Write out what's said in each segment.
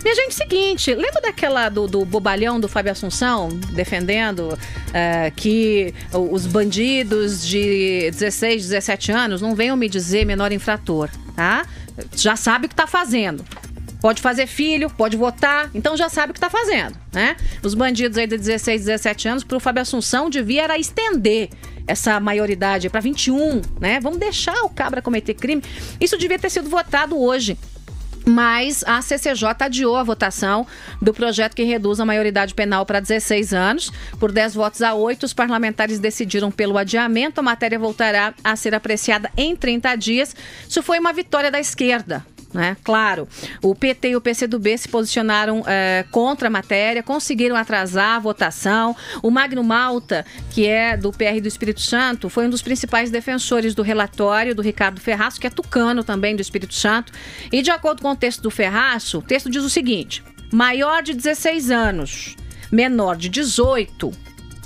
Minha gente, seguinte, lembra daquela do bobalhão do Fábio Assunção, defendendo que os bandidos de 16, 17 anos não venham me dizer menor infrator, tá? Já sabe o que tá fazendo. Pode fazer filho, pode votar, então já sabe o que tá fazendo, né? Os bandidos aí de 16, 17 anos, pro Fábio Assunção, devia era estender essa maioridade para 21, né? Vamos deixar o cabra cometer crime. Isso devia ter sido votado hoje. Mas a CCJ adiou a votação do projeto que reduz a maioridade penal para 16 anos. Por 10 votos a 8, os parlamentares decidiram pelo adiamento. A matéria voltará a ser apreciada em 30 dias. Isso foi uma vitória da esquerda, né? Claro, o PT e o PCdoB se posicionaram contra a matéria, conseguiram atrasar a votação. O Magno Malta, que é do PR do Espírito Santo, foi um dos principais defensores do relatório do Ricardo Ferraço, que é tucano também do Espírito Santo. E de acordo com o texto do Ferraço, o texto diz o seguinte: maior de 16 anos, menor de 18,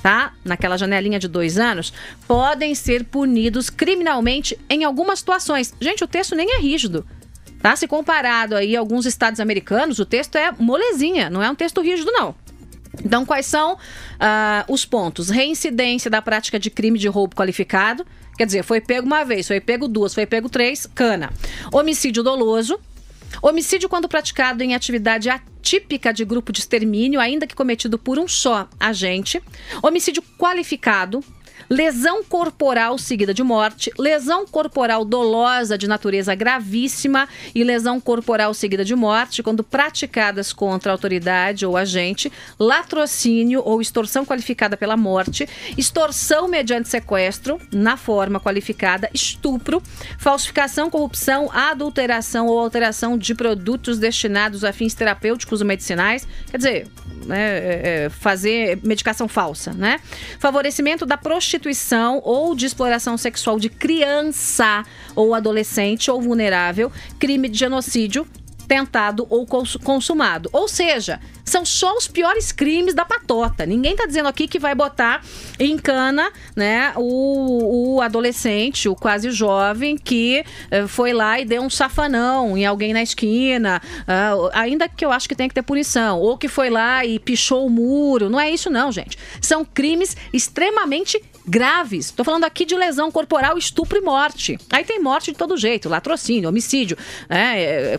tá? Naquela janelinha de 2 anos, podem ser punidos criminalmente em algumas situações. Gente, o texto nem é rígido. Tá? Se comparado aí a alguns estados americanos, o texto é molezinha, não é um texto rígido, não. Então, quais são os pontos? Reincidência da prática de crime de roubo qualificado. Quer dizer, foi pego uma vez, foi pego 2, foi pego 3, cana. Homicídio doloso. Homicídio quando praticado em atividade atípica de grupo de extermínio, ainda que cometido por um só agente. Homicídio qualificado. Lesão corporal seguida de morte, lesão corporal dolosa de natureza gravíssima e lesão corporal seguida de morte quando praticadas contra a autoridade ou agente, latrocínio ou extorsão qualificada pela morte, extorsão mediante sequestro na forma qualificada, estupro, falsificação, corrupção, adulteração ou alteração de produtos destinados a fins terapêuticos ou medicinais, quer dizer, fazer medicação falsa, né? Favorecimento da prostituição ou de exploração sexual de criança ou adolescente ou vulnerável, crime de genocídio tentado ou consumado. Ou seja, são só os piores crimes da patota. Ninguém tá dizendo aqui que vai botar em cana, né, o adolescente, o quase jovem que foi lá e deu um safanão em alguém na esquina, ainda que eu acho que tem que ter punição, ou que foi lá e pichou o muro. Não é isso não, gente. São crimes extremamente graves. Tô falando aqui de lesão corporal, estupro e morte. Aí tem morte de todo jeito, latrocínio, homicídio,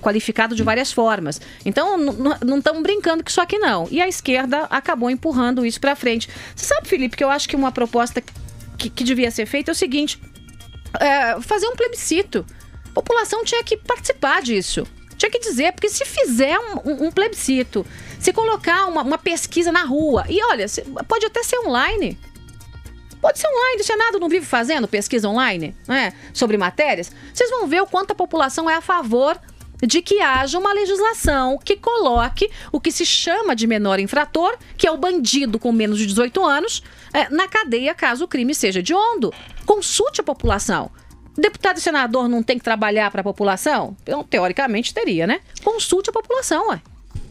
qualificado de várias formas. Então, não estamos brincando com isso aqui, não. E a esquerda acabou empurrando isso pra frente. Você sabe, Felipe, que eu acho que uma proposta que devia ser feita é o seguinte: fazer um plebiscito. A população tinha que participar disso. Tinha que dizer, porque se fizer um plebiscito, se colocar uma pesquisa na rua, e olha, pode até ser online. Pode ser online, o Senado não vive fazendo pesquisa online, né, sobre matérias. Vocês vão ver o quanto a população é a favor de que haja uma legislação que coloque o que se chama de menor infrator, que é o bandido com menos de 18 anos, na cadeia caso o crime seja hediondo. Consulte a população. Deputado e senador não tem que trabalhar para a população? Então, teoricamente teria, né? Consulte a população, ué.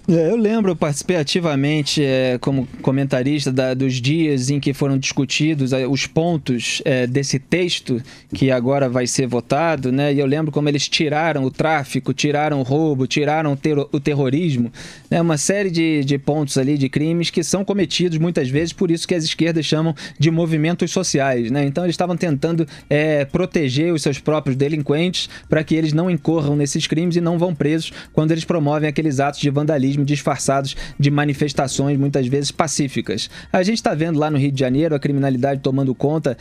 Eu lembro, eu participei ativamente como comentarista dos dias em que foram discutidos os pontos desse texto que agora vai ser votado, né? E eu lembro como eles tiraram o tráfico, tiraram o roubo, tiraram o terrorismo, né? Uma série de pontos ali, de crimes que são cometidos muitas vezes, por isso que as esquerdas chamam de movimentos sociais, né? Então eles estavam tentando proteger os seus próprios delinquentes para que eles não incorram nesses crimes e não vão presos quando eles promovem aqueles atos de vandalismo disfarçados de manifestações muitas vezes pacíficas. A gente está vendo lá no Rio de Janeiro a criminalidade tomando conta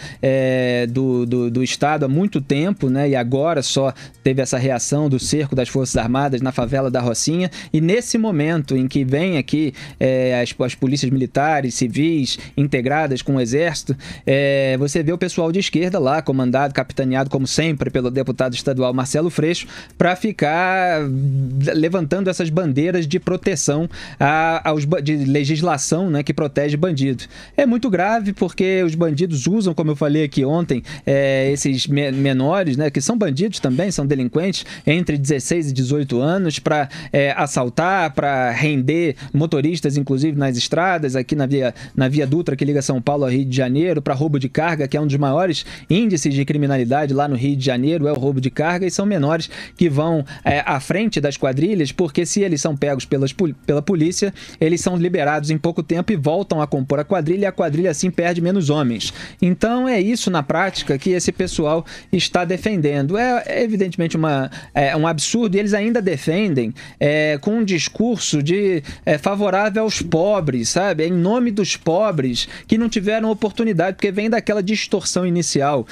do Estado há muito tempo, né? E agora só teve essa reação do cerco das Forças Armadas na favela da Rocinha, e nesse momento em que vem aqui as polícias militares, civis, integradas com o Exército, você vê o pessoal de esquerda lá, comandado, capitaneado como sempre pelo deputado estadual Marcelo Freixo, para ficar levantando essas bandeiras de proteção de legislação, né, que protege bandidos. É muito grave porque os bandidos usam, como eu falei aqui ontem, esses menores, né, que são bandidos também, são delinquentes, entre 16 e 18 anos, para assaltar, para render motoristas, inclusive nas estradas, aqui na Via Dutra, que liga São Paulo ao Rio de Janeiro, para roubo de carga, que é um dos maiores índices de criminalidade lá no Rio de Janeiro, é o roubo de carga, e são menores que vão à frente das quadrilhas, porque se eles são pegos pelas pela polícia, eles são liberados em pouco tempo e voltam a compor a quadrilha, e a quadrilha assim perde menos homens. Então é isso na prática que esse pessoal está defendendo. É evidentemente um absurdo, e eles ainda defendem com um discurso favorável aos pobres, sabe? Em nome dos pobres que não tiveram oportunidade, porque vem daquela distorção inicial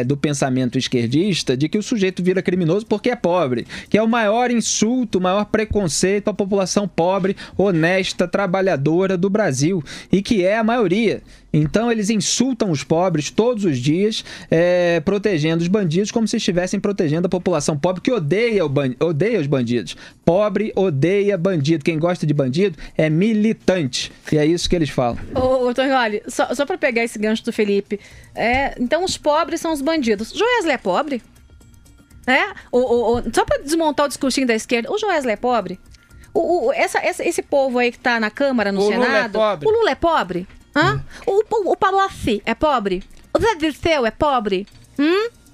do pensamento esquerdista de que o sujeito vira criminoso porque é pobre, que é o maior insulto, o maior preconceito à população pobre, honesta, trabalhadora do Brasil, e que é a maioria. Então eles insultam os pobres todos os dias, protegendo os bandidos como se estivessem protegendo a população pobre, que odeia os bandidos. Pobre odeia bandido. Quem gosta de bandido é militante. E é isso que eles falam. Ô, Tony, olha, só para pegar esse gancho do Felipe, então os pobres são os bandidos. Joesley é pobre? Só para desmontar o discursinho da esquerda, o Joesley é pobre? Esse povo aí que tá na Câmara, no Senado, o Lula é pobre? O Palocci é pobre? O Zé Dirceu é pobre?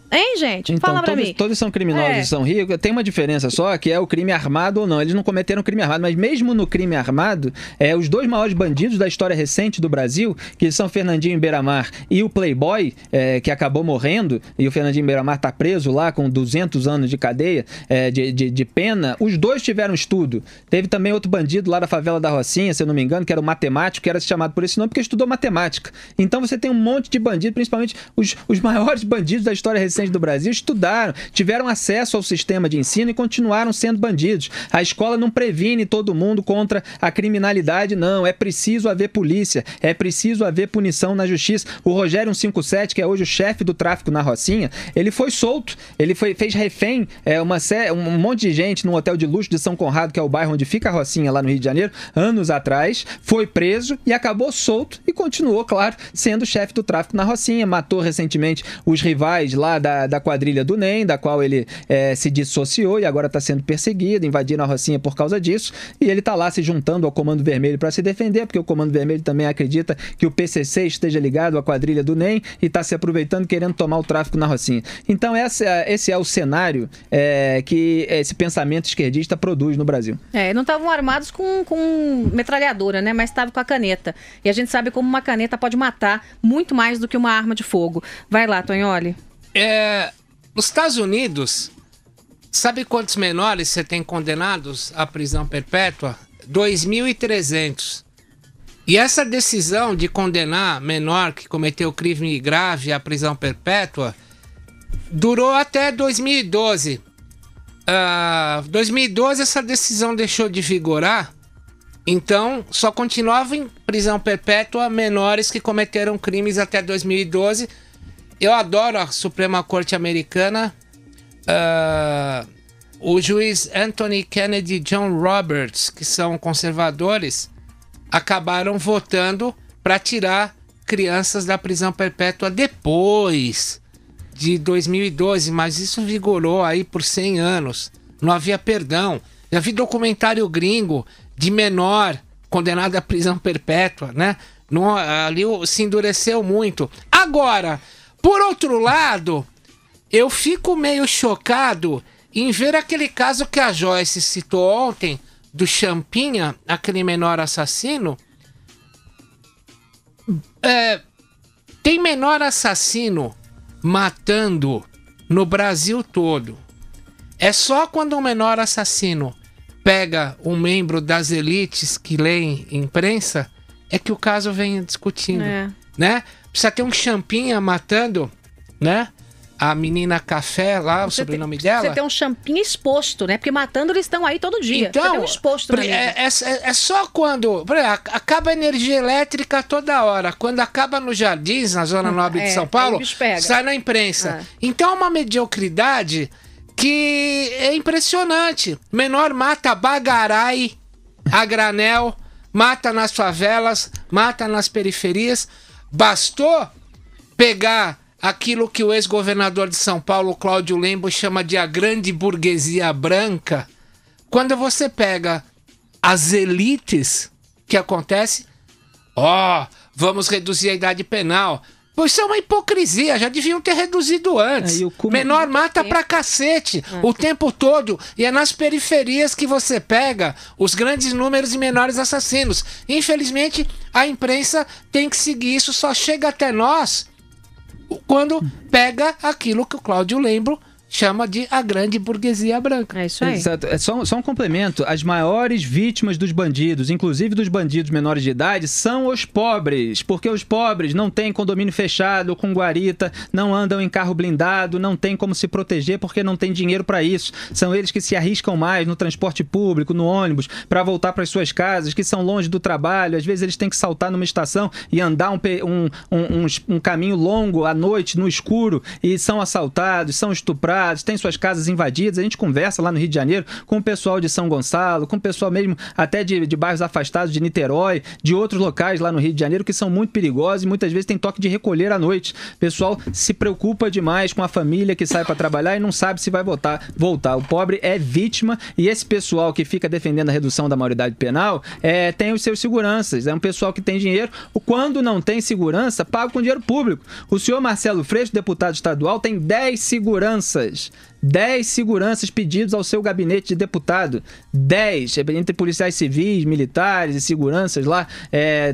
Hein, gente? Então, fala pra mim. Todos são criminosos e são ricos. Tem uma diferença só, que é o crime armado ou não. Eles não cometeram crime armado, mas mesmo no crime armado, os dois maiores bandidos da história recente do Brasil, que são Fernandinho Beiramar e o Playboy, que acabou morrendo, e o Fernandinho Beiramar tá preso lá com 200 anos de cadeia, de pena, os dois tiveram estudo. Teve também outro bandido lá da favela da Rocinha, se eu não me engano, que era o matemático, que era chamado por esse nome porque estudou matemática. Então você tem um monte de bandidos, principalmente os maiores bandidos da história recente do Brasil, estudaram, tiveram acesso ao sistema de ensino e continuaram sendo bandidos. A escola não previne todo mundo contra a criminalidade, não. É preciso haver polícia, é preciso haver punição na justiça. O Rogério 157, que é hoje o chefe do tráfico na Rocinha, ele foi solto, ele fez refém um monte de gente num hotel de luxo de São Conrado, que é o bairro onde fica a Rocinha, lá no Rio de Janeiro, anos atrás, foi preso e acabou solto e continuou, claro, sendo chefe do tráfico na Rocinha. Matou recentemente os rivais lá da quadrilha do NEM, da qual ele se dissociou e agora está sendo perseguido, invadindo a Rocinha por causa disso, e ele está lá se juntando ao Comando Vermelho para se defender, porque o Comando Vermelho também acredita que o PCC esteja ligado à quadrilha do NEM e está se aproveitando, querendo tomar o tráfico na Rocinha. Então esse é o cenário que esse pensamento esquerdista produz no Brasil. Não estavam armados com metralhadora, né? Mas estavam com a caneta. E a gente sabe como uma caneta pode matar muito mais do que uma arma de fogo. Vai lá, Tonholi. Nos Estados Unidos, sabe quantos menores você tem condenados à prisão perpétua? 2.300. E essa decisão de condenar menor que cometeu crime grave à prisão perpétua durou até 2012. 2012 essa decisão deixou de vigorar, então só continuava em prisão perpétua menores que cometeram crimes até 2012. Eu adoro a Suprema Corte Americana. O juiz Anthony Kennedy e John Roberts, que são conservadores, acabaram votando para tirar crianças da prisão perpétua depois de 2012, mas isso vigorou aí por 100 anos. Não havia perdão. Já vi documentário gringo de menor condenado à prisão perpétua, né? Ali se endureceu muito. Agora, por outro lado, eu fico meio chocado em ver aquele caso que a Joyce citou ontem, do Champinha, aquele menor assassino. Tem menor assassino matando no Brasil todo. É só quando um menor assassino pega um membro das elites que leem imprensa é que o caso vem discutindo, né? Precisa ter um Champinha matando, né? A menina Café lá, o sobrenome dela. Você tem um Champinha exposto, né? Porque matando eles estão aí todo dia. Então, você tem um exposto na é só quando... Acaba a energia elétrica toda hora. Quando acaba nos Jardins, na Zona Nobre de São Paulo, sai na imprensa. Então é uma mediocridade que é impressionante. Menor mata bagarai a granel, mata nas favelas, mata nas periferias. Bastou pegar aquilo que o ex-governador de São Paulo, Cláudio Lembo, chama de a grande burguesia branca. Quando você pega as elites, que acontece? Vamos reduzir a idade penal. Isso é uma hipocrisia, já deviam ter reduzido antes. Menor mata pra cacete o tempo todo. E é nas periferias que você pega os grandes números de menores assassinos. Infelizmente, a imprensa tem que seguir isso, só chega até nós quando pega aquilo que o Cláudio Lembro chama de a grande burguesia branca. É isso aí. Exato. É só um complemento. As maiores vítimas dos bandidos, inclusive dos bandidos menores de idade, são os pobres. Porque os pobres não têm condomínio fechado, com guarita, não andam em carro blindado, não tem como se proteger porque não tem dinheiro para isso. São eles que se arriscam mais no transporte público, no ônibus, para voltar para as suas casas, que são longe do trabalho. Às vezes eles têm que saltar numa estação e andar um caminho longo à noite, no escuro, e são assaltados, são estuprados, têm suas casas invadidas. A gente conversa lá no Rio de Janeiro com o pessoal de São Gonçalo, com o pessoal mesmo até de bairros afastados de Niterói, de outros locais lá no Rio de Janeiro que são muito perigosos e muitas vezes tem toque de recolher à noite. O pessoal se preocupa demais com a família que sai para trabalhar e não sabe se vai voltar. O pobre é vítima, e esse pessoal que fica defendendo a redução da maioridade penal tem os seus seguranças. É um pessoal que tem dinheiro. Quando não tem segurança, paga com dinheiro público. O senhor Marcelo Freixo, deputado estadual, tem 10 seguranças. 10 seguranças pedidos ao seu gabinete de deputado. 10, entre policiais civis, militares e seguranças lá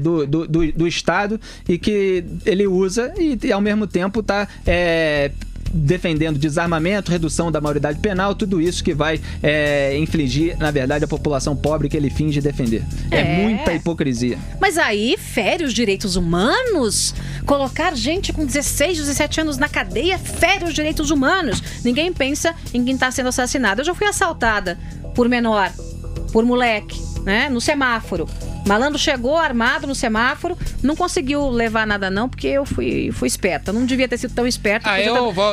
do Estado, e que ele usa e ao mesmo tempo está defendendo desarmamento, redução da maioridade penal, tudo isso que vai infligir, na verdade, a população pobre que ele finge defender. É muita hipocrisia. Mas aí, fere os direitos humanos? Colocar gente com 16, 17 anos na cadeia fere os direitos humanos. Ninguém pensa em quem está sendo assassinado. Eu já fui assaltada por menor, por moleque, né, no semáforo. Malandro chegou armado no semáforo, não conseguiu levar nada não, porque eu fui esperta. Não devia ter sido tão esperta,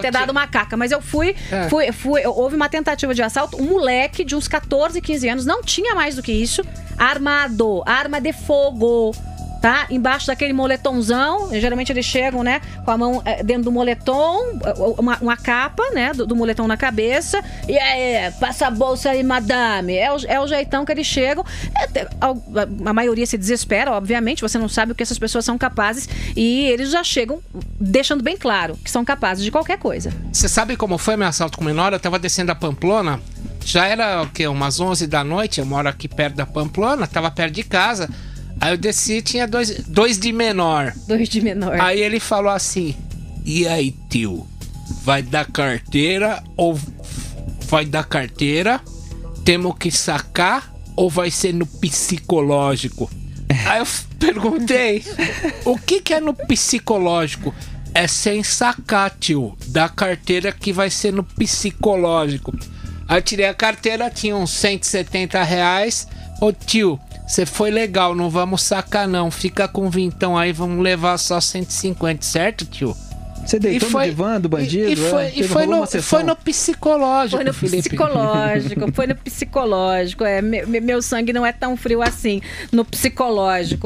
ter dado uma caca. Mas eu houve uma tentativa de assalto, um moleque de uns 14, 15 anos, não tinha mais do que isso, armado, arma de fogo, tá? Embaixo daquele moletomzão, geralmente eles chegam, né, com a mão dentro do moletom, uma capa, né, do moletom na cabeça, e aí, passa a bolsa aí, madame. É o jeitão que eles chegam. A maioria se desespera, obviamente, você não sabe o que essas pessoas são capazes, e eles já chegam deixando bem claro que são capazes de qualquer coisa. Você sabe como foi meu assalto com menor? Eu tava descendo a Pamplona, já era, umas 11 da noite, eu moro aqui perto da Pamplona, tava perto de casa. Aí eu desci, tinha dois de menor. 2 de menor. Aí ele falou assim: e aí, tio? Vai dar carteira ou vai dar carteira? Temos que sacar ou vai ser no psicológico? Aí eu perguntei: o que é no psicológico? É sem sacar, tio. Da carteira que vai ser no psicológico. Aí eu tirei a carteira, tinha uns R$170. Ô tio, você foi legal, não vamos sacar não. Fica com vintão aí, vamos levar só 150, certo, tio? Você deitou no divã do bandido? Foi no psicológico, Foi no Felipe. psicológico, foi no psicológico. Meu sangue não é tão frio assim, no psicológico.